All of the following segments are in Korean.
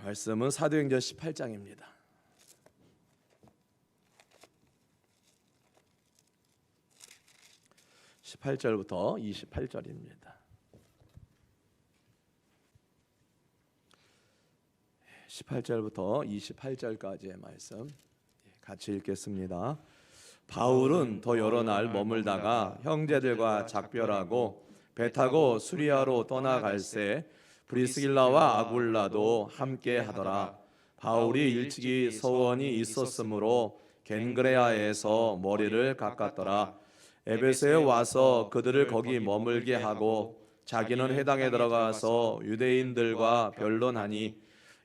말씀은 사도행전 18장입니다. 18절부터 28절입니다. 18절부터 28절까지의 말씀 같이 읽겠습니다. 바울은 더 여러 날 머물다가 형제들과 작별하고 배 타고 수리아로 떠나갈새 브리스길라와 아굴라도 함께 하더라. 바울이 일찍이 서원이 있었으므로 겐그레아에서 머리를 깎았더라. 에베소에 와서 그들을 거기 머물게 하고 자기는 회당에 들어가서 유대인들과 변론하니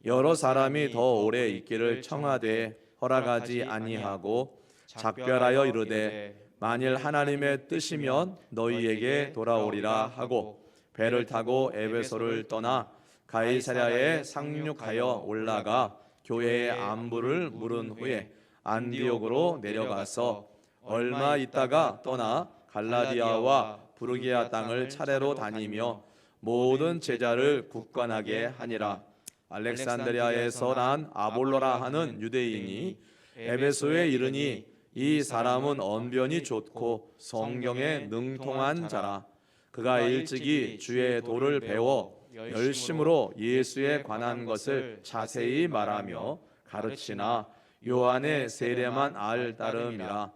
여러 사람이 더 오래 있기를 청하되 허락하지 아니하고 작별하여 이르되 만일 하나님의 뜻이면 너희에게 돌아오리라 하고 배를 타고 에베소를 떠나 가이사랴에 상륙하여 올라가 교회의 안부를 물은 후에 안디옥으로 내려가서 얼마 있다가 떠나 갈라디아와 부르기아 땅을 차례로 다니며 모든 제자를 굳건하게 하니라. 알렉산드리아에서 난 아볼로라 하는 유대인이 에베소에 이르니 이 사람은 언변이 좋고 성경에 능통한 자라. 그가 일찍이 주의 도를 배워 열심으로 예수에 관한 것을 자세히 말하며 가르치나 요한의 세례만 알 따름이라.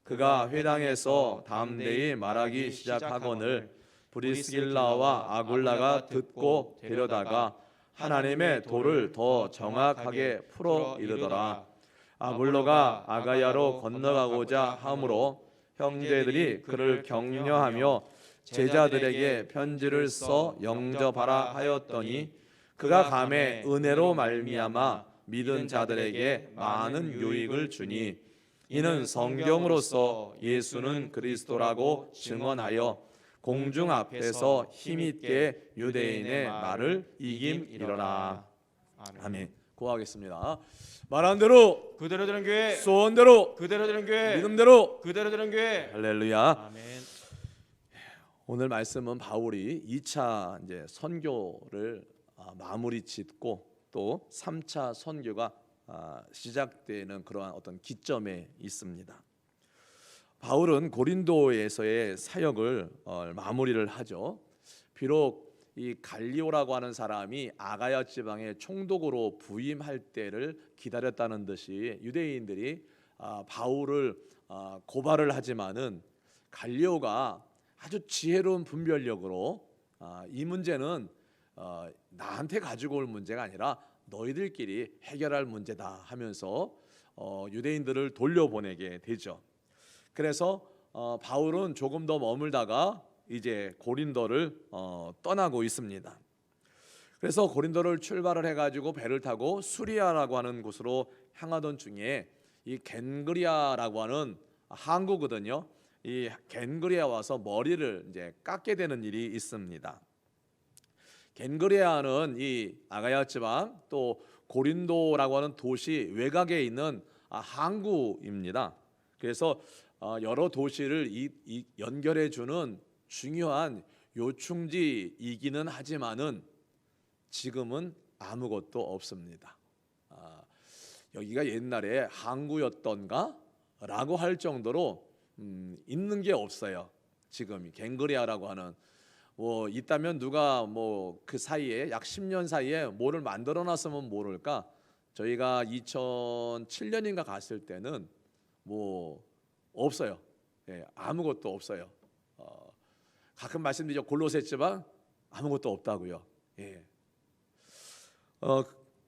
그가 회당에서 담대히 말하기 시작하거늘 브리스길라와 아굴라가 듣고 데려다가 하나님의 도를 더 정확하게 풀어 이르더라. 아볼로가 아가야로 건너가고자 하므로 형제들이 그를 격려하며 제자들에게 편지를 써 영접하라 하였더니 그가 감에 은혜로 말미암아 믿은 자들에게 많은 유익을 주니 이는 성경으로서 예수는 그리스도라고 증언하여 공중 앞에서 힘있게 유대인의 말을 이김이러라. 아멘. 고하겠습니다. 말한 대로 그대로 되는 교회, 소원대로 그대로 되는 교회, 믿음대로 그대로 되는 교회. 할렐루야. 아멘. 오늘 말씀은 바울이 2차 이제 선교를 마무리 짓고 또 3차 선교가 시작되는 그러한 어떤 기점에 있습니다. 바울은 고린도에서의 사역을 마무리를 하죠. 비록 이 갈리오라고 하는 사람이 아가야 지방의 총독으로 부임할 때를 기다렸다는 듯이 유대인들이 바울을 고발을 하지만은 갈리오가 아주 지혜로운 분별력으로 이 문제는 나한테 가지고 올 문제가 아니라 너희들끼리 해결할 문제다 하면서 유대인들을 돌려보내게 되죠. 그래서 바울은 조금 더 머물다가 이제 고린도를 떠나고 있습니다. 그래서 고린도를 출발을 해가지고 배를 타고 수리아라고 하는 곳으로 향하던 중에 이 겐그리아라고 하는 항구거든요. 이 겐그리아 와서 머리를 이제 깎게 되는 일이 있습니다. 겐그리아는 이 아가야 지방 또 고린도라고 하는 도시 외곽에 있는 항구입니다. 그래서 여러 도시를 연결해 주는 중요한 요충지이기는 하지만은 지금은 아무것도 없습니다. 여기가 옛날에 항구였던가 라고 할 정도로 있는 게 없어요. 지금 겐그리아라고 하는 있다면 누가 그 사이에 약 10년 사이에 뭐를 만들어 놨으면 모를까. 저희가 2007년인가 갔을 때는 없어요. 예, 아무것도 없어요. 가끔 말씀드리죠. 골로새 지방 아무것도 없다고요. 예.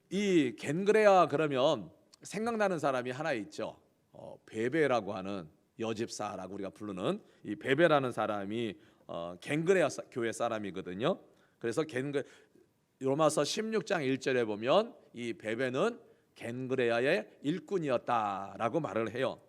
이 겐그레아 그러면 생각나는 사람이 하나 있죠. 베베라고 하는 여집사라고 우리가 부르는 이 베베라는 사람이 겐그레아 교회 사람이거든요. 그래서 로마서 16장 1절에 보면 이 베베는 겐그레아의 일꾼이었다라고 말을 해요.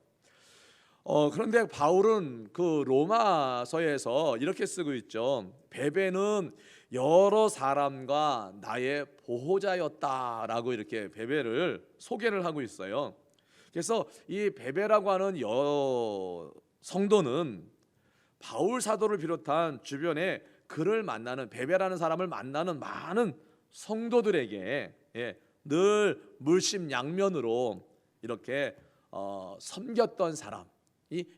그런데 바울은 그 로마서에서 이렇게 쓰고 있죠. 베베는 여러 사람과 나의 보호자였다라고 이렇게 베베를 소개를 하고 있어요. 그래서 이 베베라고 하는 성도는 바울 사도를 비롯한 주변에 그를 만나는 베베라는 사람을 만나는 많은 성도들에게 늘 물심양면으로 이렇게 섬겼던 사람이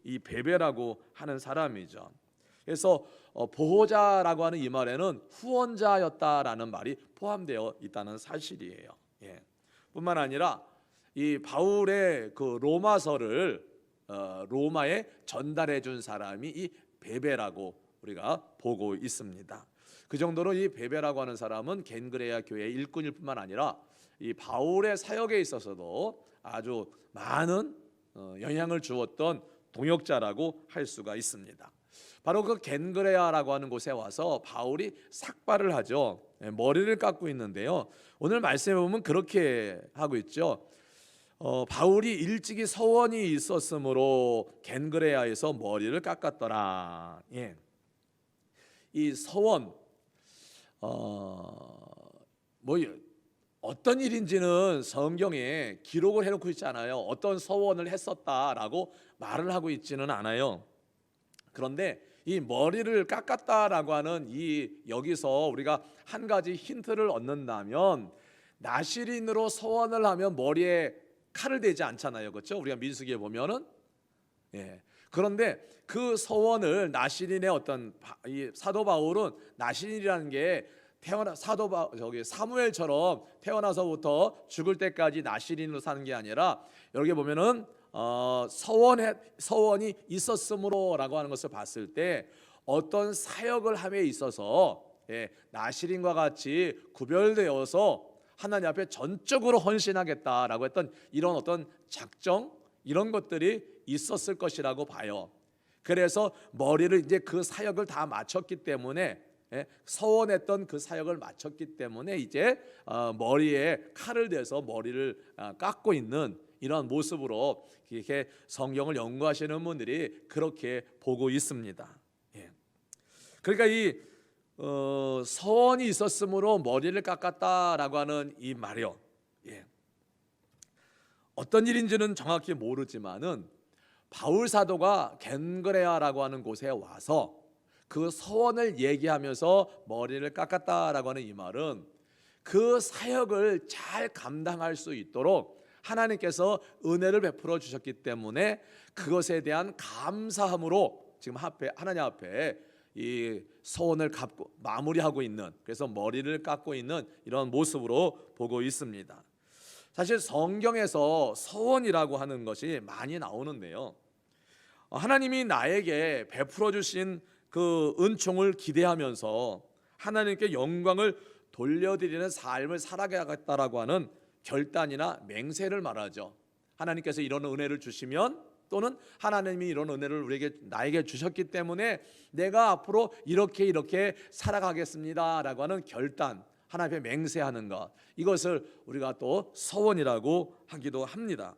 이 베베라고 하는 사람이죠. 그래서 보호자라고 하는 이 말에는 후원자였다라는 말이 포함되어 있다는 사실이에요. 예. 뿐만 아니라 이 바울의 그 로마서를 로마에 전달해 준 사람이 이 베베라고 우리가 보고 있습니다. 그 정도로 이 베베라고 하는 사람은 겐그레아 교회의 일꾼일 뿐만 아니라 이 바울의 사역에 있어서도 아주 많은 영향을 주었던 동역자라고 할 수가 있습니다. 바로 그 겐그레아라고 하는 곳에 와서 바울이 삭발을 하죠. 머리를 깎고 있는데요. 오늘 말씀에 보면 그렇게 하고 있죠. 바울이 일찍이 서원이 있었으므로 겐그레아에서 머리를 깎았더라. 예. 이 서원, 뭐 어떤 일인지는 성경에 기록을 해놓고 있지 않아요. 어떤 서원을 했었다라고 말을 하고 있지는 않아요. 그런데 이 머리를 깎았다라고 하는 이 여기서 우리가 한 가지 힌트를 얻는다면, 나실인으로 서원을 하면 머리에 칼을 대지 않잖아요, 그렇죠? 우리가 민수기에 보면은. 예. 그런데 그 서원을 나실인의 어떤 이 사도 바울은 나실인이라는 게 사무엘처럼 태어나서부터 죽을 때까지 나실인으로 사는 게 아니라, 여기 보면은 서원이 있었으므로라고 하는 것을 봤을 때 어떤 사역을 함에 있어서 나실인과 같이 구별되어서 하나님 앞에 전적으로 헌신하겠다라고 했던 이런 어떤 작정, 이런 것들이 있었을 것이라고 봐요. 그래서 머리를 이제 그 사역을 다 마쳤기 때문에, 서원했던 그 사역을 마쳤기 때문에 이제 머리에 칼을 대서 머리를 깎고 있는 이런 모습으로 이렇게 성경을 연구하시는 분들이 그렇게 보고 있습니다. 예. 그러니까 이 서원이 있었으므로 머리를 깎았다라고 하는 이 말이요. 예. 어떤 일인지는 정확히 모르지만은 바울 사도가 겐그레아라고 하는 곳에 와서 그 서원을 얘기하면서 머리를 깎았다라고 하는 이 말은 그 사역을 잘 감당할 수 있도록 하나님께서 은혜를 베풀어 주셨기 때문에 그것에 대한 감사함으로 지금 하나님 앞에 이 서원을 갚고 마무리하고 있는, 그래서 머리를 깎고 있는 이런 모습으로 보고 있습니다. 사실 성경에서 서원이라고 하는 것이 많이 나오는데요, 하나님이 나에게 베풀어 주신 그 은총을 기대하면서 하나님께 영광을 돌려드리는 삶을 살아가겠다라고 하는 결단이나 맹세를 말하죠. 하나님께서 이런 은혜를 주시면, 또는 하나님이 이런 은혜를 나에게 주셨기 때문에 내가 앞으로 이렇게 살아가겠습니다라고 하는 결단, 하나님 앞에 맹세하는 것, 이것을 우리가 또 서원이라고 하기도 합니다.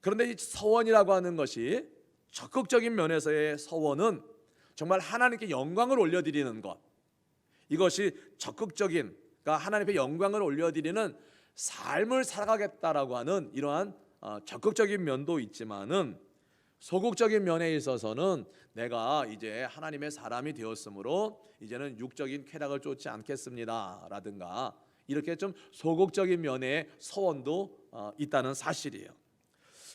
그런데 이 서원이라고 하는 것이 적극적인 면에서의 서원은 정말 하나님께 영광을 올려드리는 것, 이것이 적극적인, 그러니까 하나님 앞에 영광을 올려드리는 삶을 살아가겠다라고 하는 이러한 적극적인 면도 있지만은, 소극적인 면에 있어서는 내가 이제 하나님의 사람이 되었으므로 이제는 육적인 쾌락을 쫓지 않겠습니다 라든가, 이렇게 좀 소극적인 면의 서원도 있다는 사실이에요.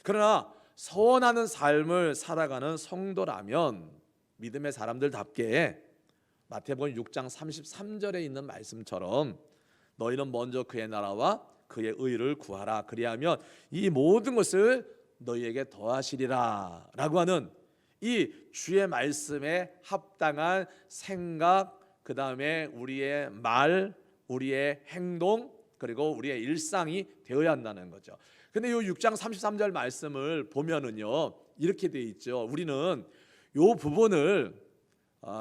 그러나 서원하는 삶을 살아가는 성도라면 믿음의 사람들답게 마태복음 6장 33절에 있는 말씀처럼 너희는 먼저 그의 나라와 그의 의를 구하라, 그리하면 이 모든 것을 너희에게 더하시리라 라고 하는 이 주의 말씀에 합당한 생각, 그 다음에 우리의 말, 우리의 행동, 그리고 우리의 일상이 되어야 한다는 거죠. 근데 이 6장 33절 말씀을 보면은요, 이렇게 돼 있죠. 우리는 이 부분을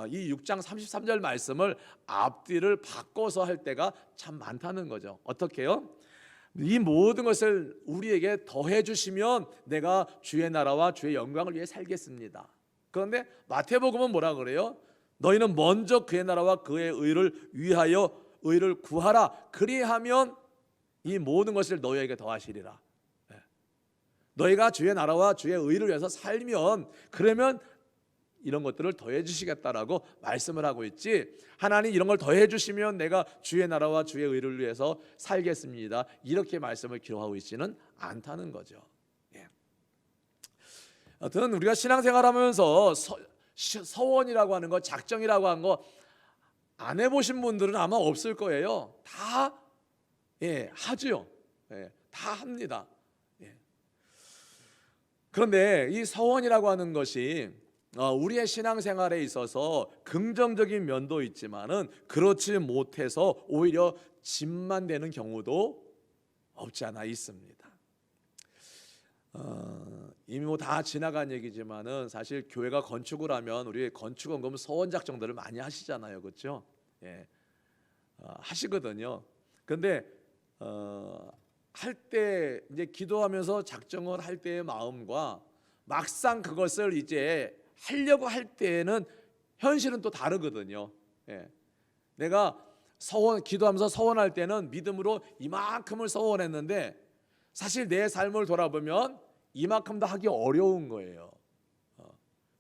이 6장 33절 말씀을 앞뒤를 바꿔서 할 때가 참 많다는 거죠. 어떻게요? 이 모든 것을 우리에게 더해 주시면 내가 주의 나라와 주의 영광을 위해 살겠습니다. 그런데 마태복음은 뭐라 그래요? 너희는 먼저 그의 나라와 그의 의를 위하여 의를 구하라, 그리하면 이 모든 것을 너희에게 더하시리라. 너희가 주의 나라와 주의 의를 위해서 살면, 그러면 이런 것들을 더해 주시겠다라고 말씀을 하고 있지, 하나님 이런 걸 더해 주시면 내가 주의 나라와 주의 의를 위해서 살겠습니다, 이렇게 말씀을 기록하고 있지는 않다는 거죠. 예. 하여튼 우리가 신앙생활하면서 서원이라고 하는 거, 작정이라고 하는 거 안 해보신 분들은 아마 없을 거예요. 다 하죠. 다 합니다. 그런데 이 서원이라고 하는 것이 우리의 신앙생활에 있어서 긍정적인 면도 있지만은 그렇지 못해서 오히려 짐만 되는 경우도 없지 않아 있습니다. 이미 뭐 다 지나간 얘기지만은 사실 교회가 건축을 하면 우리 건축원금 서원 작정들을 많이 하시잖아요, 그렇죠? 하시거든요. 그런데 할 때 이제 기도하면서 작정을 할 때의 마음과 막상 그것을 이제 하려고 할 때에는 현실은 또 다르거든요. 내가 기도하면서 서원할 때는 믿음으로 이만큼을 서원했는데 사실 내 삶을 돌아보면 이만큼 더 하기 어려운 거예요.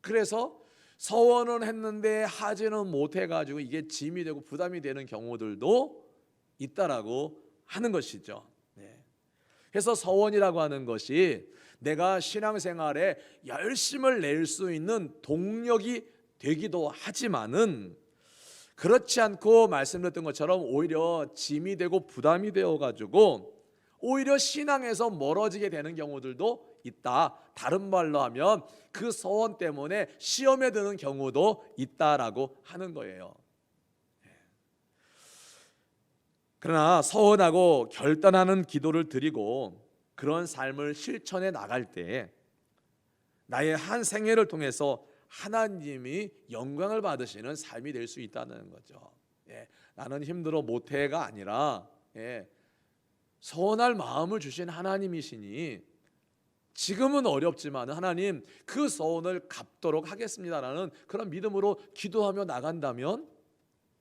그래서 서원은 했는데 하지는 못해가지고 이게 짐이 되고 부담이 되는 경우들도 있다라고 하는 것이죠. 그래서 서원이라고 하는 것이 내가 신앙생활에 열심을 낼 수 있는 동력이 되기도 하지만은 그렇지 않고 말씀드렸던 것처럼 오히려 짐이 되고 부담이 되어가지고 오히려 신앙에서 멀어지게 되는 경우들도 있다. 다른 말로 하면 그 서원 때문에 시험에 드는 경우도 있다라고 하는 거예요. 그러나 서원하고 결단하는 기도를 드리고 그런 삶을 실천해 나갈 때 나의 한 생애를 통해서 하나님이 영광을 받으시는 삶이 될 수 있다는 거죠. 나는 힘들어 못해가 아니라 서원할 마음을 주신 하나님이시니 지금은 어렵지만 하나님 그 서원을 갚도록 하겠습니다라는 그런 믿음으로 기도하며 나간다면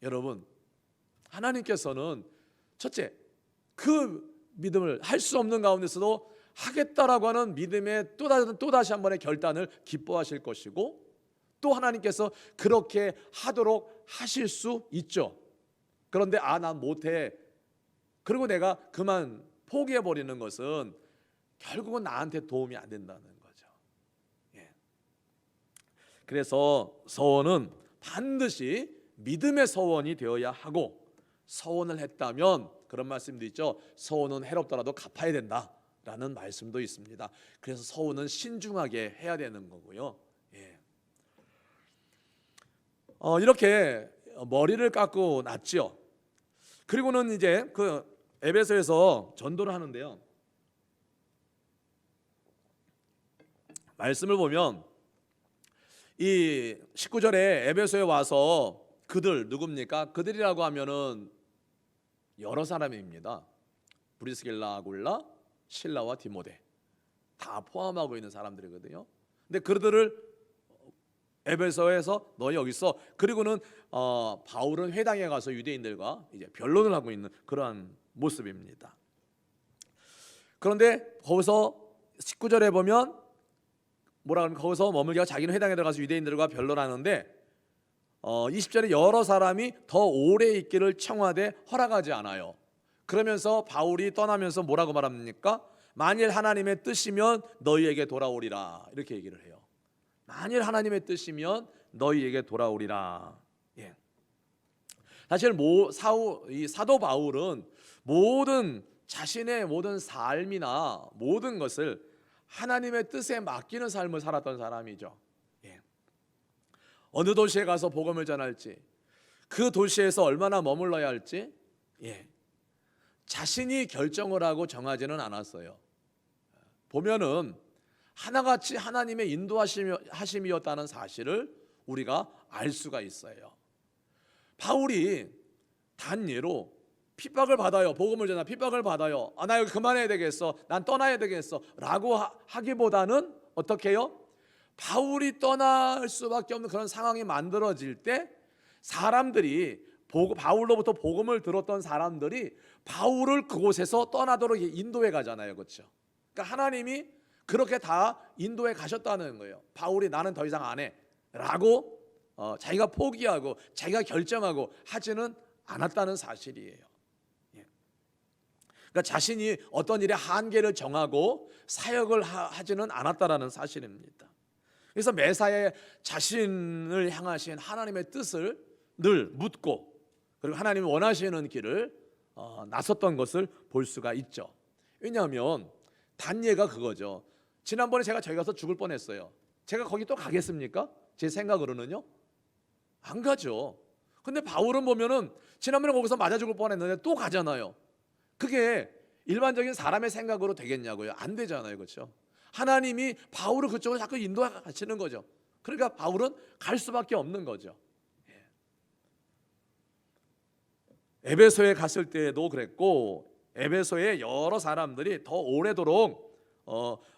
여러분, 하나님께서는 첫째, 그 믿음을 할 수 없는 가운데서도 하겠다라고 하는 믿음의 또다시 한 번의 결단을 기뻐하실 것이고, 또 하나님께서 그렇게 하도록 하실 수 있죠. 그런데 난 못해, 그리고 내가 그만 포기해버리는 것은 결국은 나한테 도움이 안 된다는 거죠. 그래서 서원은 반드시 믿음의 서원이 되어야 하고, 서원을 했다면 그런 말씀도 있죠. 서원은 해롭더라도 갚아야 된다라는 말씀도 있습니다. 그래서 서원은 신중하게 해야 되는 거고요. 이렇게 머리를 깎고 났죠. 그리고는 이제 그 에베소에서 전도를 하는데요, 말씀을 보면 이 19절에 에베소에 와서 그들 누굽니까? 그들이라고 하면은 여러 사람입니다. 브리스길라, 아굴라, 실라와 디모데 다 포함하고 있는 사람들이거든요. 근데 그들을 에베소에서 너 여기 있어. 그리고는 바울은 회당에 가서 유대인들과 이제 변론을 하고 있는 그러한 모습입니다. 그런데 거기서 19절에 보면 뭐라 그러면 거기서 머물기가 자기는 회당에 들어가서 유대인들과 변론하는데 20절에 여러 사람이 더 오래 있기를 청하되 허락하지 않아요. 그러면서 바울이 떠나면서 뭐라고 말합니까? 만일 하나님의 뜻이면 너희에게 돌아오리라, 이렇게 얘기를 해요. 만일 하나님의 뜻이면 너희에게 돌아오리라. 사실 이 사도 바울은 자신의 모든 삶이나 모든 것을 하나님의 뜻에 맡기는 삶을 살았던 사람이죠. 어느 도시에 가서 복음을 전할지, 그 도시에서 얼마나 머물러야 할지 자신이 결정을 하고 정하지는 않았어요. 보면은 하나같이 하나님의 인도하심이었다는 사실을 우리가 알 수가 있어요. 바울이 단예로 핍박을 받아요. 복음을 전하 핍박을 받아요. 나 여기 그만해야 되겠어, 난 떠나야 되겠어 라고 하기보다는 어떻게 해요? 바울이 떠날 수밖에 없는 그런 상황이 만들어질 때 사람들이 바울로부터 복음을 들었던 사람들이 바울을 그곳에서 떠나도록 인도해 가잖아요, 그렇죠? 그러니까 하나님이 그렇게 다 인도해 가셨다는 거예요. 바울이 나는 더 이상 안 해, 라고 자기가 포기하고 자기가 결정하고 하지는 않았다는 사실이에요. 그러니까 자신이 어떤 일의 한계를 정하고 사역을 하지는 않았다라는 사실입니다. 그래서 매사에 자신을 향하신 하나님의 뜻을 늘 묻고 그리고 하나님이 원하시는 길을 나섰던 것을 볼 수가 있죠. 왜냐하면 단예가 그거죠. 지난번에 제가 저기 가서 죽을 뻔했어요. 제가 거기 또 가겠습니까? 제 생각으로는요 안 가죠. 근데 바울은 보면은 지난번에 거기서 맞아 죽을 뻔했는데 또 가잖아요. 그게 일반적인 사람의 생각으로 되겠냐고요? 안 되잖아요, 그렇죠? 하나님이 바울을 그쪽으로 자꾸 인도하시는 거죠. 그러니까 바울은 갈 수밖에 없는 거죠. 에베소에 갔을 때도 그랬고 에베소에 여러 사람들이 더 오래도록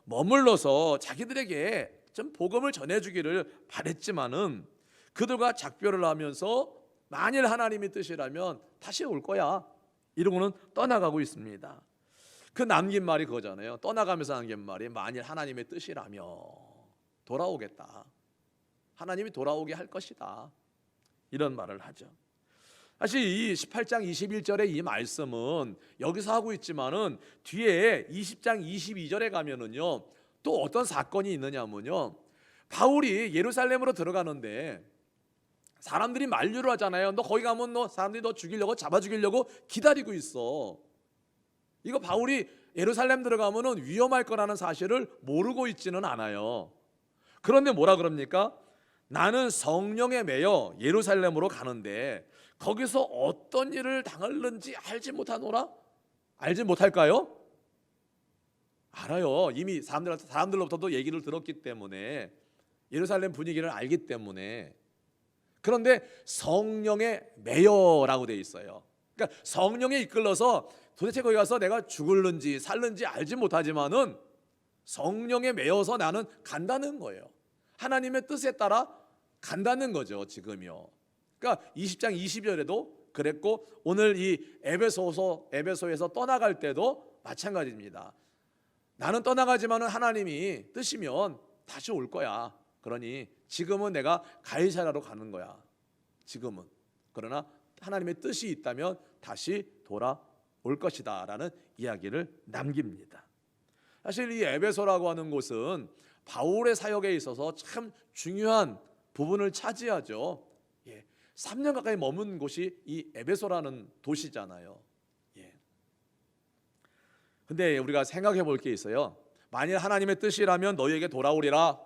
머물러서 자기들에게 좀 복음을 전해주기를 바랬지만은 그들과 작별을 하면서 만일 하나님의 뜻이라면 다시 올 거야 이러고는 떠나가고 있습니다. 그 남긴 말이 그거잖아요. 떠나가면서 남긴 말이 만일 하나님의 뜻이라면 돌아오겠다. 하나님이 돌아오게 할 것이다. 이런 말을 하죠. 사실 이 18장 21절의 이 말씀은 여기서 하고 있지만은 뒤에 20장 22절에 가면은요 또 어떤 사건이 있느냐면요 바울이 예루살렘으로 들어가는데 사람들이 만류를 하잖아요. 너 거기 가면 너 사람들이 너 죽이려고 잡아 죽이려고 기다리고 있어. 이거 바울이 예루살렘 들어가면은 위험할 거라는 사실을 모르고 있지는 않아요. 그런데 뭐라 그럽니까? 나는 성령에 매여 예루살렘으로 가는데 거기서 어떤 일을 당할는지 알지 못하노라? 알지 못할까요? 알아요. 이미 사람들로부터도 얘기를 들었기 때문에 예루살렘 분위기를 알기 때문에. 그런데 성령에 매여라고 돼 있어요. 그러니까 성령에 이끌러서 도대체 거기 가서 내가 죽을는지 살는지 알지 못하지만은 성령에 매여서 나는 간다는 거예요. 하나님의 뜻에 따라 간다는 거죠, 지금요. 그러니까 20장 20절에도 그랬고 오늘 이 에베소에서 떠나갈 때도 마찬가지입니다. 나는 떠나가지만은 하나님이 뜻이면 다시 올 거야. 그러니 지금은 내가 가이사랴로 가는 거야. 지금은. 그러나 하나님의 뜻이 있다면 다시 돌아올 것이다 라는 이야기를 남깁니다. 사실 이 에베소라고 하는 곳은 바울의 사역에 있어서 참 중요한 부분을 차지하죠. 3년 가까이 머문 곳이 이 에베소라는 도시잖아요. 근데 우리가 생각해 볼 게 있어요. 만일 하나님의 뜻이라면 너희에게 돌아오리라.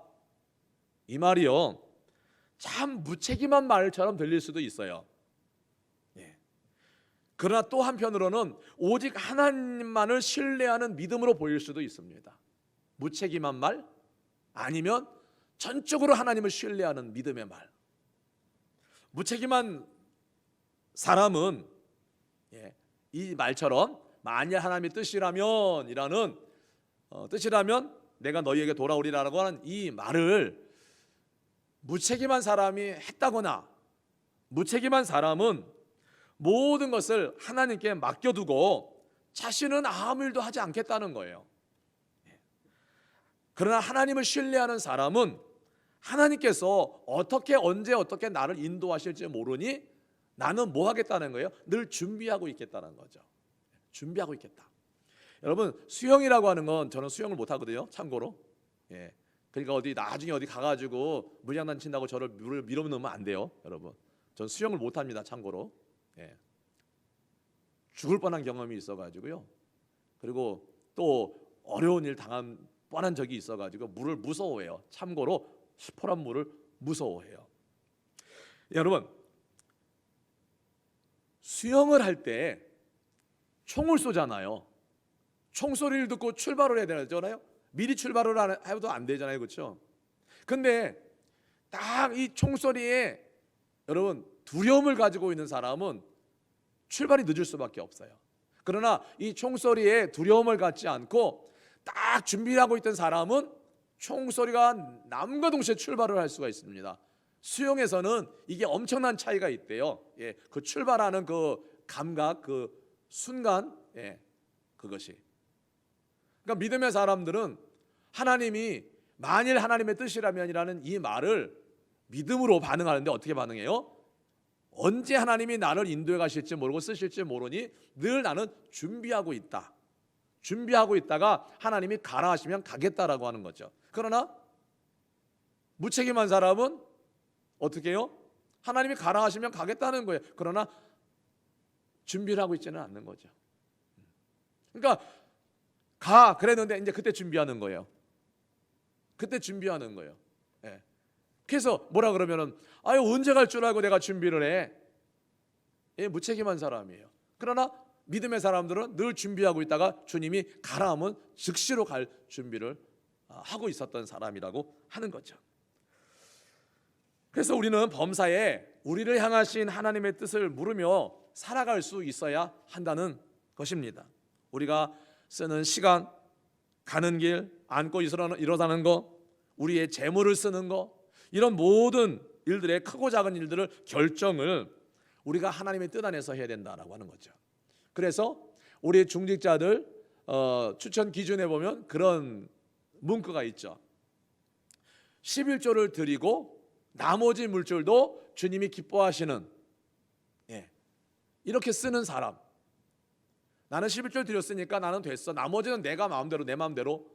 이 말이요. 참 무책임한 말처럼 들릴 수도 있어요. 그러나 또 한편으로는 오직 하나님만을 신뢰하는 믿음으로 보일 수도 있습니다. 무책임한 말 아니면 전적으로 하나님을 신뢰하는 믿음의 말. 무책임한 사람은 이 말처럼 만일 하나님의 뜻이라면 이라는 뜻이라면 내가 너희에게 돌아오리라고 하는 이 말을 무책임한 사람이 했다거나 무책임한 사람은 모든 것을 하나님께 맡겨두고 자신은 아무 일도 하지 않겠다는 거예요. 그러나 하나님을 신뢰하는 사람은 하나님께서 어떻게 언제 어떻게 나를 인도하실지 모르니 나는 뭐 하겠다는 거예요? 늘 준비하고 있겠다는 거죠. 준비하고 있겠다. 여러분 수영이라고 하는 건 저는 수영을 못 하거든요. 참고로. 그러니까 나중에 어디 가가지고 물장난 친다고 저를 물을 밀어넣으면 안 돼요, 여러분. 전 수영을 못 합니다. 참고로. 죽을 뻔한 경험이 있어가지고요. 그리고 또 어려운 일 당한 뻔한 적이 있어가지고 물을 무서워해요. 참고로 시퍼런 물을 무서워해요. 여러분 수영을 할 때 총을 쏘잖아요. 총소리를 듣고 출발을 해야 되잖아요. 미리 출발을 해도 안 되잖아요, 그렇죠? 근데 딱 이 총소리에 여러분 두려움을 가지고 있는 사람은 출발이 늦을 수밖에 없어요. 그러나 이 총소리에 두려움을 갖지 않고 딱 준비를 하고 있던 사람은 총소리가 남과 동시에 출발을 할 수가 있습니다. 수영에서는 이게 엄청난 차이가 있대요. 그 출발하는 그 감각, 그 순간, 그것이. 그러니까 믿음의 사람들은 하나님이 만일 하나님의 뜻이라면이라는 이 말을 믿음으로 반응하는데 어떻게 반응해요? 언제 하나님이 나를 인도해 가실지 모르고 쓰실지 모르니 늘 나는 준비하고 있다. 준비하고 있다가 하나님이 가라 하시면 가겠다라고 하는 거죠. 그러나 무책임한 사람은 어떻게 해요? 하나님이 가라 하시면 가겠다는 거예요. 그러나 준비를 하고 있지는 않는 거죠. 그러니까 가 그랬는데 이제 그때 준비하는 거예요. 그때 준비하는 거예요. 예. 그래서 뭐라 그러면은 아유 언제 갈 줄 알고 내가 준비를 해. 예, 무책임한 사람이에요. 그러나 믿음의 사람들은 늘 준비하고 있다가 주님이 가라 하면 즉시로 갈 준비를 하고 있었던 사람이라고 하는 거죠. 그래서 우리는 범사에 우리를 향하신 하나님의 뜻을 물으며 살아갈 수 있어야 한다는 것입니다. 우리가 쓰는 시간, 가는 길, 앉고 일어나는 거, 우리의 재물을 쓰는 거, 이런 모든 일들의 크고 작은 일들을 결정을 우리가 하나님의 뜻 안에서 해야 된다라고 하는 거죠. 그래서 우리 중직자들 추천 기준에 보면 그런 문구가 있죠. 11조를 드리고 나머지 물질도 주님이 기뻐하시는, 이렇게 쓰는 사람. 나는 11조 드렸으니까 나는 됐어. 나머지는 내가 마음대로 내 마음대로.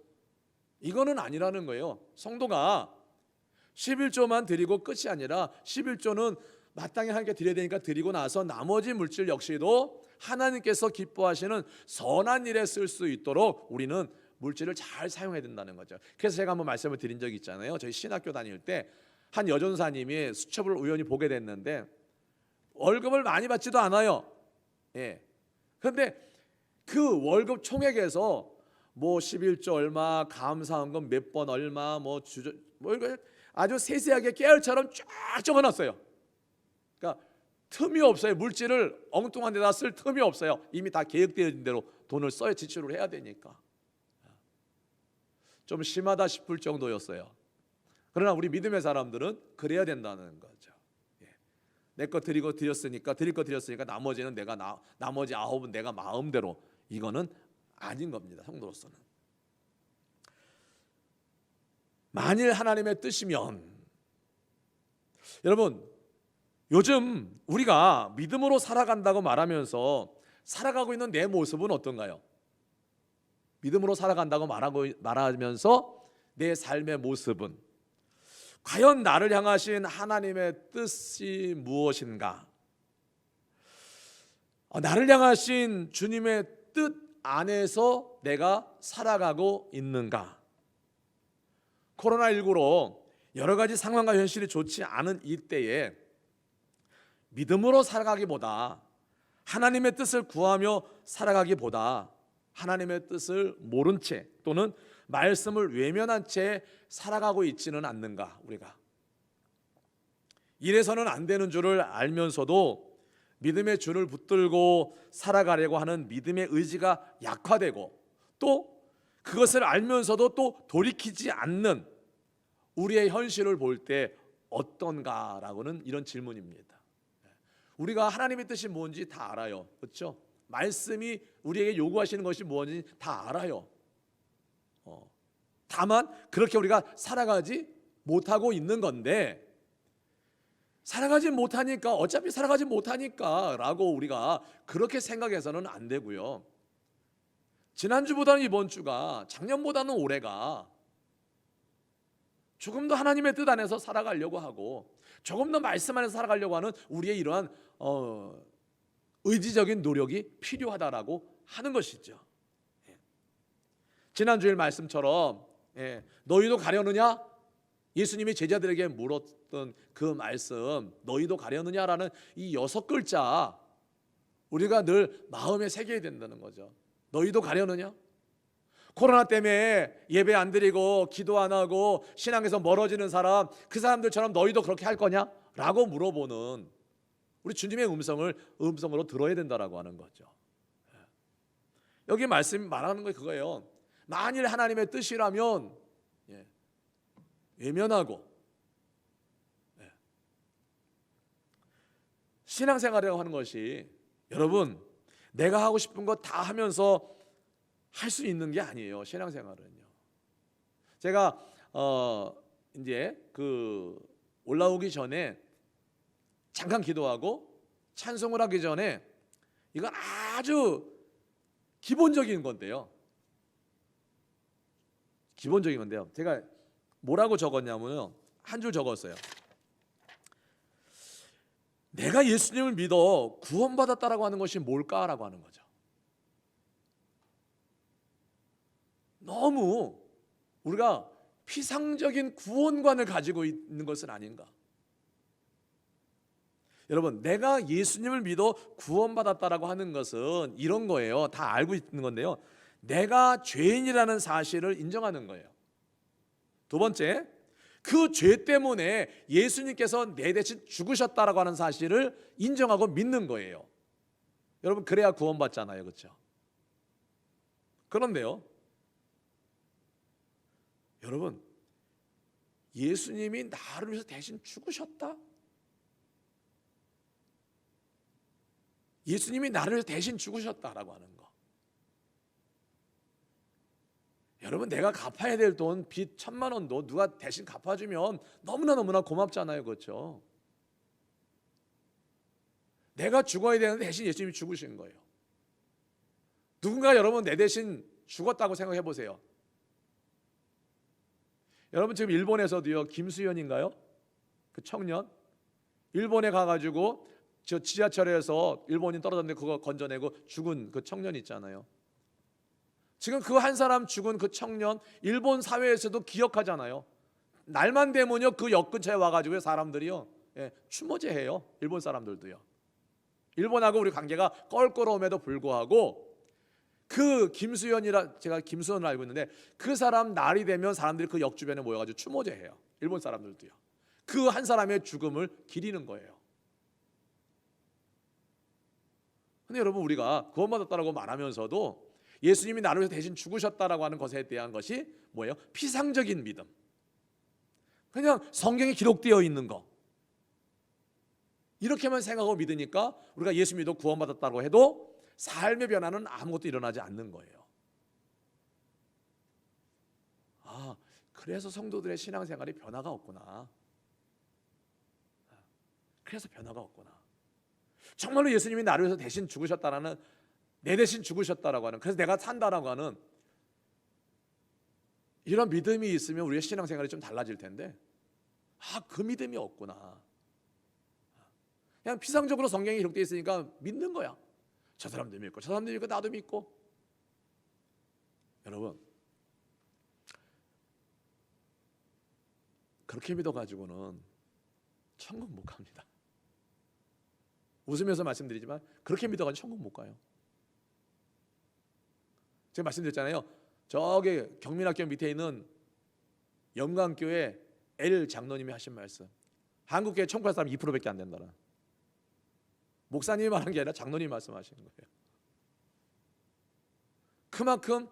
이거는 아니라는 거예요. 성도가 11조만 드리고 끝이 아니라 11조는 마땅히 하나님께 드려야 되니까 드리고 나서 나머지 물질 역시도 하나님께서 기뻐하시는 선한 일에 쓸 수 있도록 우리는 물질을 잘 사용해야 된다는 거죠. 그래서 제가 한번 말씀을 드린 적이 있잖아요. 저희 신학교 다닐 때 한 여전사님이 수첩을 우연히 보게 됐는데 월급을 많이 받지도 않아요. 그런데 그 월급 총액에서 뭐 11조 얼마, 감사헌금 몇 번 얼마, 뭐 이거 아주 세세하게 깨알처럼 쫙 적어놨어요. 그러니까 틈이 없어요. 물질을 엉뚱한 데다 쓸 틈이 없어요. 이미 다 계획되어진 대로 돈을 써야 지출을 해야 되니까. 좀 심하다 싶을 정도였어요. 그러나 우리 믿음의 사람들은 그래야 된다는 거죠. 내 거 드릴 거 드렸으니까 나머지는 나머지 9은 내가 마음대로. 이거는 아닌 겁니다. 성도로서는. 만일 하나님의 뜻이면, 여러분 요즘 우리가 믿음으로 살아간다고 말하면서 살아가고 있는 내 모습은 어떤가요? 믿음으로 살아간다고 말하면서 내 삶의 모습은 과연 나를 향하신 하나님의 뜻이 무엇인가? 나를 향하신 주님의 뜻 안에서 내가 살아가고 있는가? 코로나19로 여러 가지 상황과 현실이 좋지 않은 이때에 믿음으로 살아가기보다, 하나님의 뜻을 구하며 살아가기보다 하나님의 뜻을 모른 채 또는 말씀을 외면한 채 살아가고 있지는 않는가? 우리가 이래서는 안 되는 줄을 알면서도 믿음의 줄을 붙들고 살아가려고 하는 믿음의 의지가 약화되고, 또 그것을 알면서도 또 돌이키지 않는 우리의 현실을 볼 때 어떤가라고는 이런 질문입니다. 우리가 하나님의 뜻이 뭔지 다 알아요. 그렇죠? 말씀이 우리에게 요구하시는 것이 뭔지 다 알아요. 다만 그렇게 우리가 살아가지 못하고 있는 건데, 살아가지 못하니까 어차피 살아가지 못하니까 라고 우리가 그렇게 생각해서는 안 되고요. 지난주보다는 이번 주가, 작년보다는 올해가 조금 더 하나님의 뜻 안에서 살아가려고 하고 조금 더 말씀 안에서 살아가려고 하는 우리의 이러한 의지적인 노력이 필요하다라고 하는 것이죠. 지난주일 말씀처럼 너희도 가려느냐? 예수님이 제자들에게 물었던 그 말씀, 너희도 가려느냐라는 이 6글자 우리가 늘 마음에 새겨야 된다는 거죠. 너희도 가려느냐? 코로나 때문에 예배 안 드리고 기도 안 하고 신앙에서 멀어지는 사람, 그 사람들처럼 너희도 그렇게 할 거냐? 라고 물어보는 우리 주님의 음성으로 들어야 된다라고 하는 거죠. 여기 말씀 말하는 게 그거예요. 만일 하나님의 뜻이라면 외면하고 신앙생활이라고 하는 것이, 여러분 내가 하고 싶은 거 다 하면서 할 수 있는 게 아니에요. 신앙생활은요. 제가 이제 그 올라오기 전에 잠깐 기도하고 찬송을 하기 전에 이건 아주 기본적인 건데요. 기본적인 건데요. 제가 뭐라고 적었냐면요. 한 줄 적었어요. 내가 예수님을 믿어 구원받았다라고 하는 것이 뭘까라고 하는 거죠. 너무 우리가 피상적인 구원관을 가지고 있는 것은 아닌가. 여러분, 내가 예수님을 믿어 구원받았다라고 하는 것은 이런 거예요. 다 알고 있는 건데요. 내가 죄인이라는 사실을 인정하는 거예요. 두 번째, 그 죄 때문에 예수님께서 내 대신 죽으셨다라고 하는 사실을 인정하고 믿는 거예요. 여러분, 그래야 구원받잖아요. 그렇죠? 그런데요, 여러분, 예수님이 나를 위해서 대신 죽으셨다? 예수님이 나를 위해서 대신 죽으셨다라고 하는 거. 여러분, 내가 갚아야 될 돈, 빚 1,000만 원도 누가 대신 갚아주면 너무나 고맙잖아요. 그렇죠? 내가 죽어야 되는데 대신 예수님이 죽으신 거예요. 누군가 여러분 내 대신 죽었다고 생각해 보세요. 여러분, 지금 일본에서도요, 김수현인가요? 그 청년 일본에 가가지고 저 지하철에서 일본인 떨어졌는데 그거 건져내고 죽은 그 청년 있잖아요. 지금 그 한 사람 죽은 그 청년 일본 사회에서도 기억하잖아요. 날만 되면요 그 역 근처에 와가지고 사람들이요, 추모제해요. 일본 사람들도요. 일본하고 우리 관계가 껄끄러움에도 불구하고 그 김수현이라, 제가 김수현을 알고 있는데 그 사람 날이 되면 사람들이 그 역 주변에 모여가지고 추모제해요. 일본 사람들도요. 그 한 사람의 죽음을 기리는 거예요. 근데 여러분, 우리가 구원받았다라고 말하면서도 예수님이 나를 위해서 대신 죽으셨다라고 하는 것에 대한 것이 뭐예요? 피상적인 믿음. 그냥 성경에 기록되어 있는 거, 이렇게만 생각하고 믿으니까 우리가 예수 믿어 구원받았다고 해도 삶의 변화는 아무것도 일어나지 않는 거예요. 아, 그래서 성도들의 신앙생활이 변화가 없구나. 그래서 변화가 없구나. 정말로 예수님이 나를 위해서 대신 죽으셨다라는, 내 대신 죽으셨다라고 하는, 그래서 내가 산다라고 하는 이런 믿음이 있으면 우리의 신앙생활이 좀 달라질 텐데, 그 믿음이 없구나. 그냥 피상적으로 성경에 기록되어 있으니까 믿는 거야. 저 사람도 믿고 저 사람도 믿고 나도 믿고. 여러분, 그렇게 믿어가지고는 천국 못 갑니다. 웃으면서 말씀드리지만 그렇게 믿어가지고 천국 못 가요. 제가 말씀드렸잖아요. 저기 경민학교 밑에 있는 영광교회 L 장로님이 하신 말씀, 한국교회 천국 갈 사람 2%밖에 안 된다는, 목사님이 말한 게 아니라 장로님이 말씀하시는 거예요. 그만큼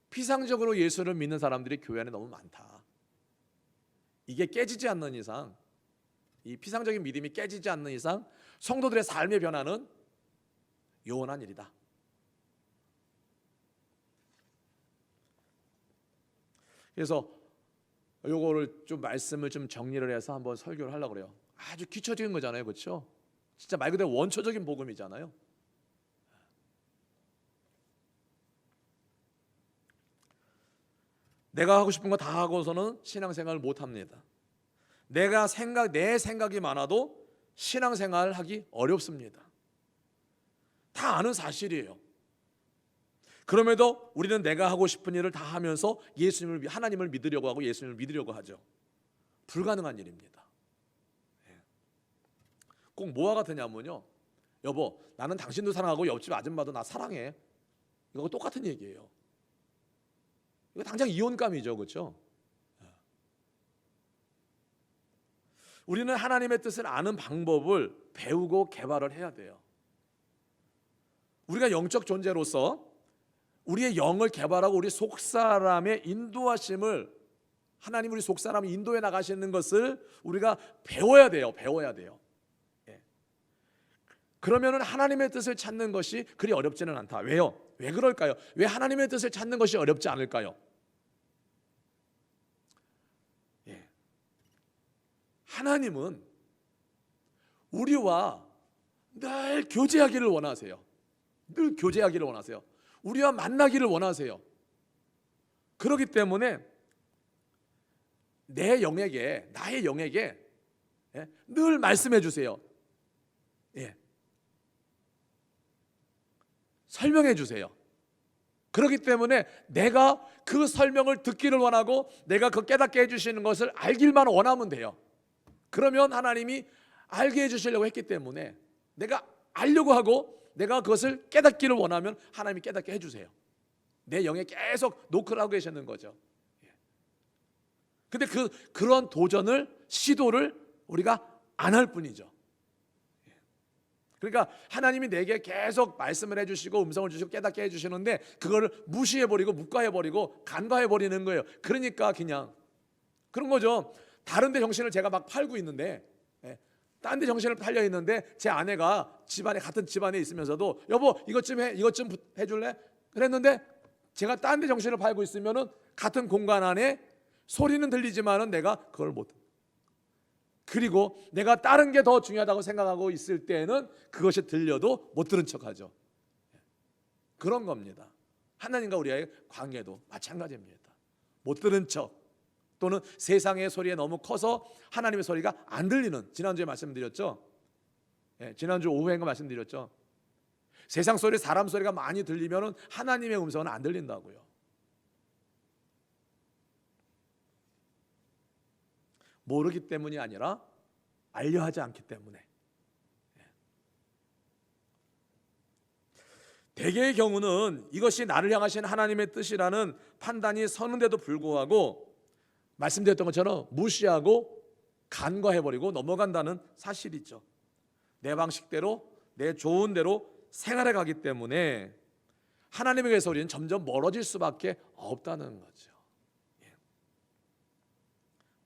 피상적으로 예수를 믿는 사람들이 교회 안에 너무 많다. 이게 깨지지 않는 이상, 이 피상적인 믿음이 깨지지 않는 이상 성도들의 삶의 변화는 요원한 일이다. 그래서 요거를 좀 말씀을 좀 정리를 해서 한번 설교를 하려고 그래요. 아주 기초적인 거잖아요. 그렇죠? 진짜 말 그대로 원초적인 복음이잖아요. 내가 하고 싶은 거 다 하고서는 신앙생활을 못 합니다. 내 생각이 많아도 신앙생활을 하기 어렵습니다. 다 아는 사실이에요. 그럼에도 우리는 내가 하고 싶은 일을 다 하면서 하나님을 믿으려고 하고 예수님을 믿으려고 하죠. 불가능한 일입니다. 꼭 뭐와 같으냐면요, 여보, 나는 당신도 사랑하고 옆집 아줌마도 나 사랑해. 이거 똑같은 얘기예요. 이거 당장 이혼감이죠. 그렇죠? 우리는 하나님의 뜻을 아는 방법을 배우고 개발을 해야 돼요. 우리가 영적 존재로서 우리의 영을 개발하고 우리 속사람의 인도하심을, 하나님 우리 속사람을 인도해 나가시는 것을 우리가 배워야 돼요. 그러면은 하나님의 뜻을 찾는 것이 그리 어렵지는 않다. 왜요? 왜 그럴까요? 왜 하나님의 뜻을 찾는 것이 어렵지 않을까요? 하나님은 우리와 늘 교제하기를 원하세요. 늘 교제하기를 원하세요. 우리와 만나기를 원하세요. 그렇기 때문에 내 영에게, 나의 영에게 늘 말씀해 주세요. 설명해 주세요. 그렇기 때문에 내가 그 설명을 듣기를 원하고 내가 그 깨닫게 해주시는 것을 알길만 원하면 돼요. 그러면 하나님이 알게 해주시려고 했기 때문에 내가 알려고 하고 내가 그것을 깨닫기를 원하면 하나님이 깨닫게 해주세요. 내 영에 계속 노크를 하고 계시는 거죠. 근데 그런 도전을, 시도를 우리가 안 할 뿐이죠. 그러니까 하나님이 내게 계속 말씀을 해주시고 음성을 주시고 깨닫게 해주시는데 그거를 무시해버리고 묵과해버리고 간과해버리는 거예요. 그러니까 그냥 그런 거죠. 다른 데 정신을 제가 막 팔고 있는데, 딴 데 정신을 팔려 있는데 제 아내가 같은 집안에 있으면서도 여보 이것 좀 해줄래? 그랬는데 제가 딴 데 정신을 팔고 있으면은 같은 공간 안에 소리는 들리지만은 내가 그걸 못. 그리고 내가 다른 게 더 중요하다고 생각하고 있을 때에는 그것이 들려도 못 들은 척하죠. 그런 겁니다. 하나님과 우리의 관계도 마찬가지입니다. 못 들은 척 또는 세상의 소리에 너무 커서 하나님의 소리가 안 들리는, 지난주에 말씀드렸죠. 지난주 오후에인가 말씀드렸죠. 세상 소리, 사람 소리가 많이 들리면 하나님의 음성은 안 들린다고요. 모르기 때문이 아니라 알려 하지 않기 때문에. 대개의 경우는 이것이 나를 향하신 하나님의 뜻이라는 판단이 서는데도 불구하고 말씀드렸던 것처럼 무시하고 간과해버리고 넘어간다는 사실이죠. 내 방식대로, 내 좋은 대로 생활해 가기 때문에 하나님의 소리는 점점 멀어질 수밖에 없다는 거죠.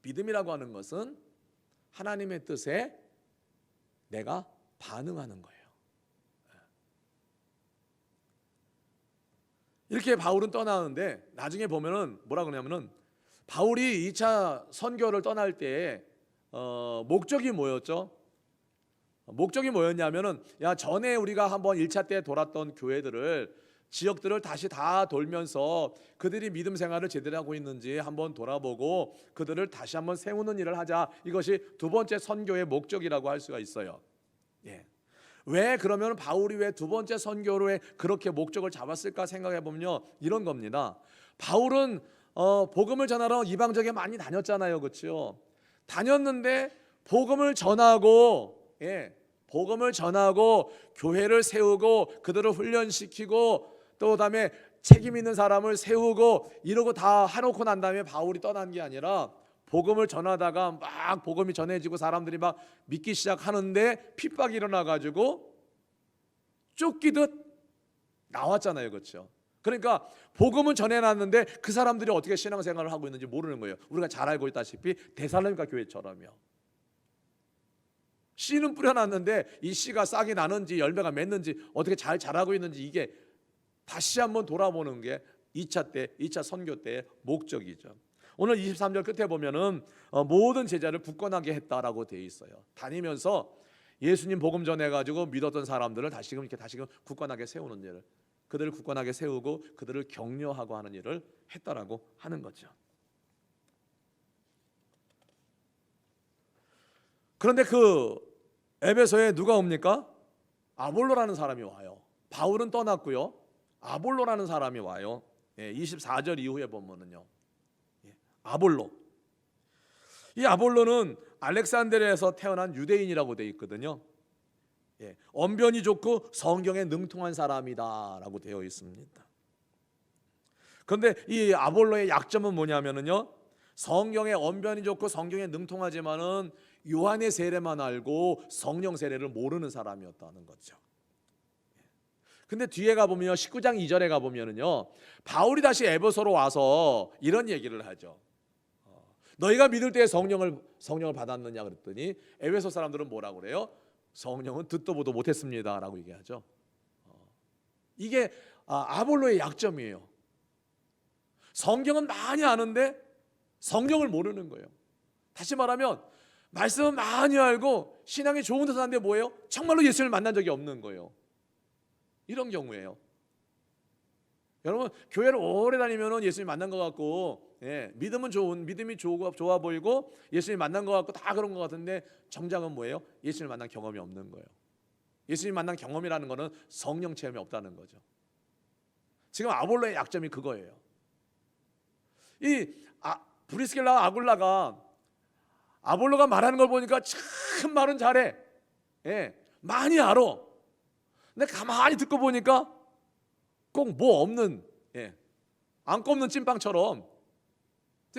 믿음이라고 하는 것은 하나님의 뜻에 내가 반응하는 거예요. 이렇게 바울은 떠나는데 나중에 보면은 뭐라 그러냐면은 바울이 2차 선교를 떠날 때 목적이 뭐였죠? 목적이 뭐였냐면은 전에 우리가 한번 1차 때 돌았던 교회들을, 지역들을 다시 다 돌면서 그들이 믿음 생활을 제대로 하고 있는지 한번 돌아보고 그들을 다시 한번 세우는 일을 하자. 이것이 두 번째 선교의 목적이라고 할 수가 있어요. 왜 그러면 바울이 왜 두 번째 선교로 그렇게 목적을 잡았을까 생각해 보면요, 이런 겁니다. 바울은 복음을 전하러 이방 지역에 많이 다녔잖아요, 그렇죠? 다녔는데 복음을 전하고 교회를 세우고 그들을 훈련시키고 또 그다음에 책임 있는 사람을 세우고 이러고 다 해놓고 난 다음에 바울이 떠난 게 아니라 복음을 전하다가 막 복음이 전해지고 사람들이 막 믿기 시작하는데 핍박이 일어나가지고 쫓기듯 나왔잖아요, 그렇죠? 그러니까 복음은 전해놨는데 그 사람들이 어떻게 신앙생활을 하고 있는지 모르는 거예요. 우리가 잘 알고 있다시피 데살로니가 교회처럼요. 씨는 뿌려놨는데 이 씨가 싹이 나는지 열매가 맺는지 어떻게 잘 자라고 있는지 이게 다시 한번 돌아보는 게 2차 선교 때의 목적이죠. 오늘 23절 끝에 보면은 모든 제자를 굳건하게 했다라고 되어 있어요. 다니면서 예수님 복음 전해가지고 믿었던 사람들을 다시금 굳건하게 세우는 일을, 그들을 굳건하게 세우고 그들을 격려하고 하는 일을 했다라고 하는 거죠. 그런데 그 에베소에 누가 옵니까? 아볼로라는 사람이 와요. 바울은 떠났고요, 아볼로라는 사람이 와요. 24절 이후에 보면은요, 아볼로. 이 아볼로는 알렉산드리아에서 태어난 유대인이라고 되어 있거든요. 언변이 좋고 성경에 능통한 사람이다라고 되어 있습니다. 그런데 이 아볼로의 약점은 뭐냐면은요, 성경에 언변이 좋고 성경에 능통하지만은 요한의 세례만 알고 성령 세례를 모르는 사람이었다는 거죠. 근데 뒤에 가보면 19장 2절에 가보면은요, 바울이 다시 에베소로 와서 이런 얘기를 하죠. 너희가 믿을 때에 성령을 받았느냐 그랬더니 에베소 사람들은 뭐라고 그래요? 성령은 듣도 보도 못했습니다 라고 얘기하죠. 이게 아볼로의 약점이에요. 성경은 많이 아는데 성령을 모르는 거예요. 다시 말하면 말씀은 많이 알고 신앙이 좋은 데 사는데 뭐예요? 정말로 예수를 만난 적이 없는 거예요. 이런 경우예요. 여러분, 교회를 오래 다니면 예수님 만난 것 같고, 믿음이 좋아 보이고 예수님 만난 것 같고 다 그런 것 같은데 정작은 뭐예요? 예수님 만난 경험이 없는 거예요. 예수님 만난 경험이라는 거는 성령 체험이 없다는 거죠. 지금 아볼로의 약점이 그거예요. 브리스길라와 아굴라가 아볼로가 말하는 걸 보니까 참 말은 잘해. 많이 알아. 근데 가만히 듣고 보니까 꼭 뭐 없는, 안고 없는 찐빵처럼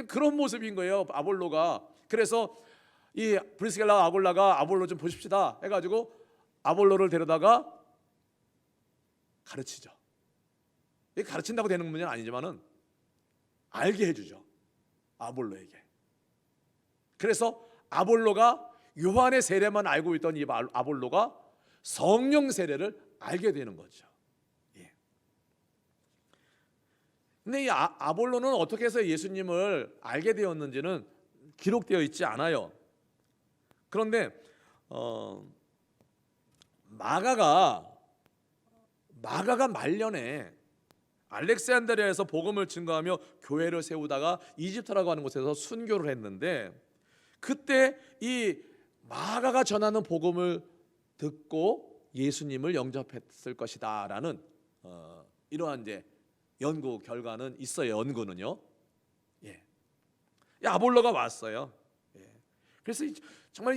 그런 모습인 거예요, 아볼로가. 그래서 이 브리스길라와 아굴라가 아볼로 좀 보십시다 해가지고 아볼로를 데려다가 가르치죠. 가르친다고 되는 문제는 아니지만은 알게 해주죠, 아볼로에게. 그래서 아볼로가 요한의 세례만 알고 있던 이 아볼로가 성령 세례를 알게 되는 거죠. 근데 이 아볼로는 어떻게 해서 예수님을 알게 되었는지는 기록되어 있지 않아요. 그런데 마가가 말년에 알렉산드리아에서 복음을 증거하며 교회를 세우다가 이집트라고 하는 곳에서 순교를 했는데, 그때 이 마가가 전하는 복음을 듣고 예수님을 영접했을 것이다라는 이러한 이제 연구 결과는 있어요. 연구는요. 아볼로가 왔어요. 그래서 정말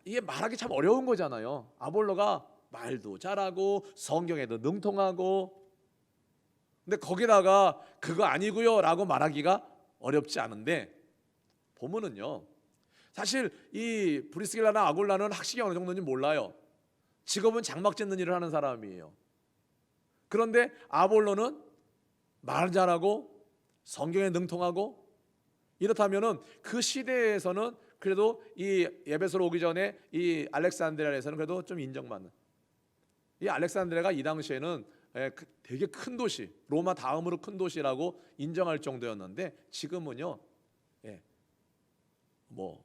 이게 말하기 참 어려운 거잖아요. 아볼로가 말도 잘하고 성경에도 능통하고, 근데 거기다가 그거 아니고요 라고 말하기가 어렵지 않은데, 보면은요, 사실 이 브리스길라나 아굴라는 학식이 어느 정도인지 몰라요. 직업은 장막 짓는 일을 하는 사람이에요. 그런데 아볼로는 말 잘하고 성경에 능통하고, 이렇다면은 그 시대에서는 그래도 이 에베소로 오기 전에 이 알렉산드리아에서는 그래도 좀 인정받는, 이 알렉산드리아가 이 당시에는 되게 큰 도시, 로마 다음으로 큰 도시라고 인정할 정도였는데, 지금은요, 뭐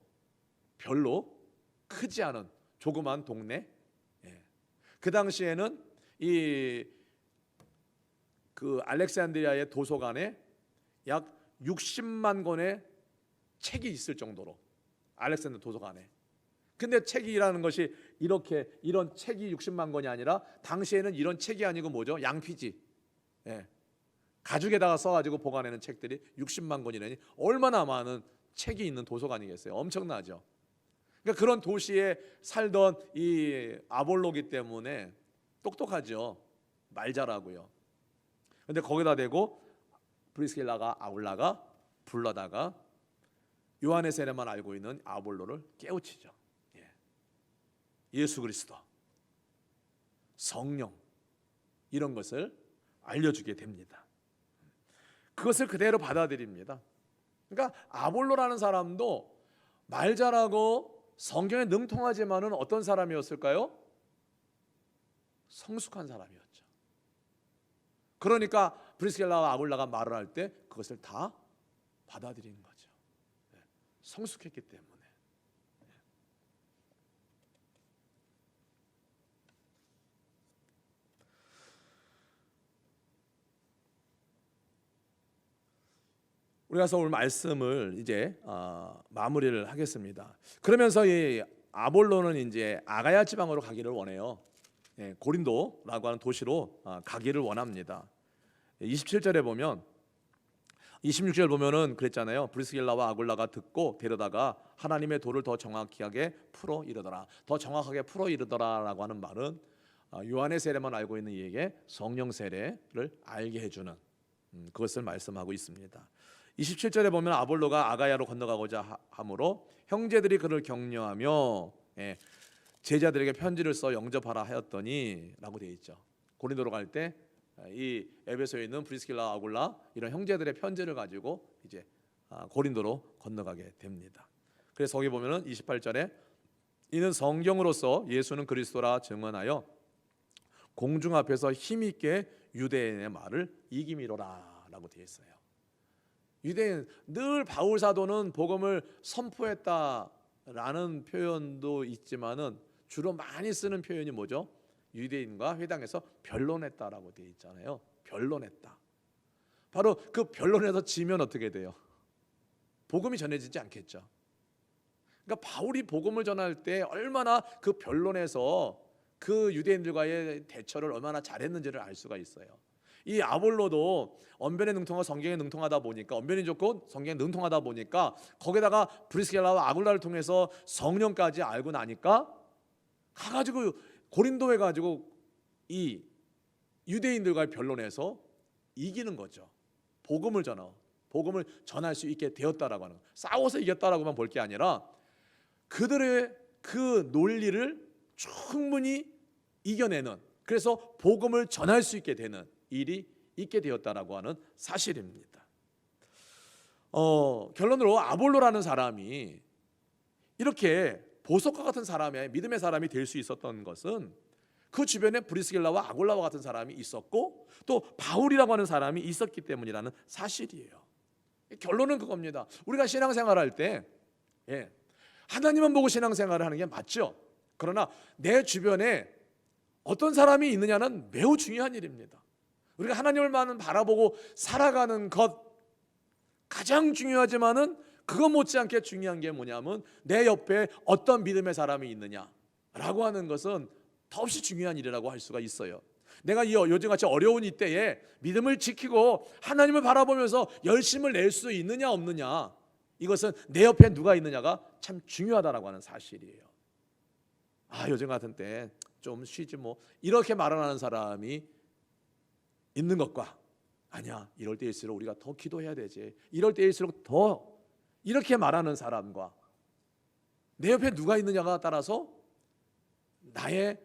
별로 크지 않은 조그만 동네. 그 당시에는 그 알렉산드리아의 도서관에 약 60만 권의 책이 있을 정도로, 알렉산드리아 도서관에. 근데 책이라는 것이 이런 책이 60만 권이 아니라 당시에는 이런 책이 아니고 뭐죠? 양피지. 가죽에다가 써가지고 보관하는 책들이 60만 권이라니 얼마나 많은 책이 있는 도서관이겠어요. 엄청나죠. 그러니까 그런 도시에 살던 이 아볼로기 때문에 똑똑하죠. 말 잘하고요. 근데 거기다 대고 브리스길라가 아굴라가 불러다가 요한의 세례만 알고 있는 아볼로를 깨우치죠. 예수 그리스도, 성령, 이런 것을 알려주게 됩니다. 그것을 그대로 받아들입니다. 그러니까 아볼로라는 사람도 말 잘하고 성경에 능통하지만은 어떤 사람이었을까요? 성숙한 사람이었죠. 그러니까 브리스길라와 아굴라가 말을 할 때 그것을 다 받아들이는 거죠. 성숙했기 때문에. 우리가 오늘 말씀을 이제 마무리를 하겠습니다. 그러면서 이 아볼로는 이제 아가야 지방으로 가기를 원해요. 고린도라고 하는 도시로 가기를 원합니다. 27절에 보면, 26절 보면은 그랬잖아요. 브리스길라와 아굴라가 듣고 데려다가 하나님의 도를 더 정확하게 풀어 이르더라. 더 정확하게 풀어 이르더라라고 하는 말은 요한의 세례만 알고 있는 이에게 성령 세례를 알게 해주는 그것을 말씀하고 있습니다. 27절에 보면 아볼로가 아가야로 건너가고자 하므로 형제들이 그를 격려하며 제자들에게 편지를 써 영접하라 하였더니 라고 되어 있죠. 고린도로 갈 때 이 에베소에 있는 브리스길라 아굴라 이런 형제들의 편지를 가지고 이제 고린도로 건너가게 됩니다. 그래서 거기 보면은 28절에 이는 성경으로서 예수는 그리스도라 증언하여 공중 앞에서 힘있게 유대인의 말을 이기미로라 라고 되어 있어요. 유대인 늘 바울 사도는 복음을 선포했다 라는 표현도 있지만은 주로 많이 쓰는 표현이 뭐죠? 유대인과 회당에서 변론했다라고 되어 있잖아요. 변론했다. 바로 그 변론에서 지면 어떻게 돼요? 복음이 전해지지 않겠죠. 그러니까 바울이 복음을 전할 때 얼마나 그 변론에서 그 유대인들과의 대처를 얼마나 잘했는지를 알 수가 있어요. 이 아볼로도 언변에 능통하고 성경에 능통하다 보니까, 언변이 좋고 성경에 능통하다 보니까, 거기다가 브리스길라와 아굴라를 통해서 성령까지 알고 나니까 가가지고 고린도에 가지고 이 유대인들과의 변론에서 이기는 거죠. 복음을 전할 수 있게 되었다라고 하는 거. 싸워서 이겼다라고만 볼 게 아니라 그들의 그 논리를 충분히 이겨내는, 그래서 복음을 전할 수 있게 되는 일이 있게 되었다라고 하는 사실입니다. 결론으로 아볼로라는 사람이 이렇게 보석과 같은 사람의 믿음의 사람이 될 수 있었던 것은 그 주변에 브리스길라와 아굴라와 같은 사람이 있었고 또 바울이라고 하는 사람이 있었기 때문이라는 사실이에요. 결론은 그겁니다. 우리가 신앙생활할 때 하나님만 보고 신앙생활을 하는 게 맞죠. 그러나 내 주변에 어떤 사람이 있느냐는 매우 중요한 일입니다. 우리가 하나님을만 바라보고 살아가는 것 가장 중요하지만은 그거 못지않게 중요한 게 뭐냐면 내 옆에 어떤 믿음의 사람이 있느냐라고 하는 것은 더없이 중요한 일이라고 할 수가 있어요. 내가 요즘같이 어려운 이때에 믿음을 지키고 하나님을 바라보면서 열심을 낼 수 있느냐 없느냐, 이것은 내 옆에 누가 있느냐가 참 중요하다라고 하는 사실이에요. 요즘 같은 때 좀 쉬지 뭐, 이렇게 말하는 사람이 있는 것과, 아니야 이럴 때일수록 우리가 더 기도해야 되지, 이럴 때일수록 더, 이렇게 말하는 사람과 내 옆에 누가 있느냐가 따라서 나의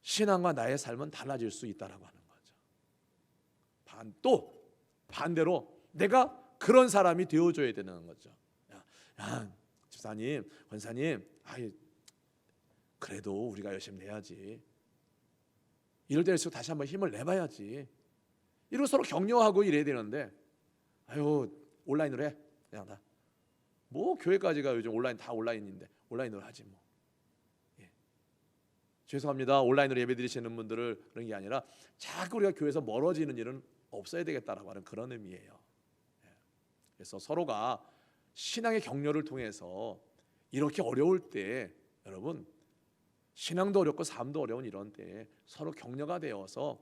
신앙과 나의 삶은 달라질 수 있다라고 하는 거죠. 또 반대로 내가 그런 사람이 되어줘야 되는 거죠. 야, 집사님, 권사님, 그래도 우리가 열심히 내야지, 이럴 때일수록 다시 한번 힘을 내봐야지, 이러고 서로 격려하고 이래야 되는데, 온라인으로 해, 그냥 다 뭐 교회까지가 요즘 온라인, 다 온라인인데 온라인으로 하지 뭐. 죄송합니다. 온라인으로 예배드리시는 분들을 그런 게 아니라 자꾸 우리가 교회에서 멀어지는 일은 없어야 되겠다라고 하는 그런 의미예요. 그래서 서로가 신앙의 격려를 통해서 이렇게 어려울 때, 여러분 신앙도 어렵고 삶도 어려운 이런 때에 서로 격려가 되어서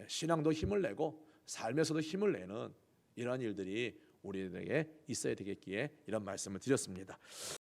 신앙도 힘을 내고 삶에서도 힘을 내는 이러한 일들이 우리에게 있어야 되겠기에 이런 말씀을 드렸습니다.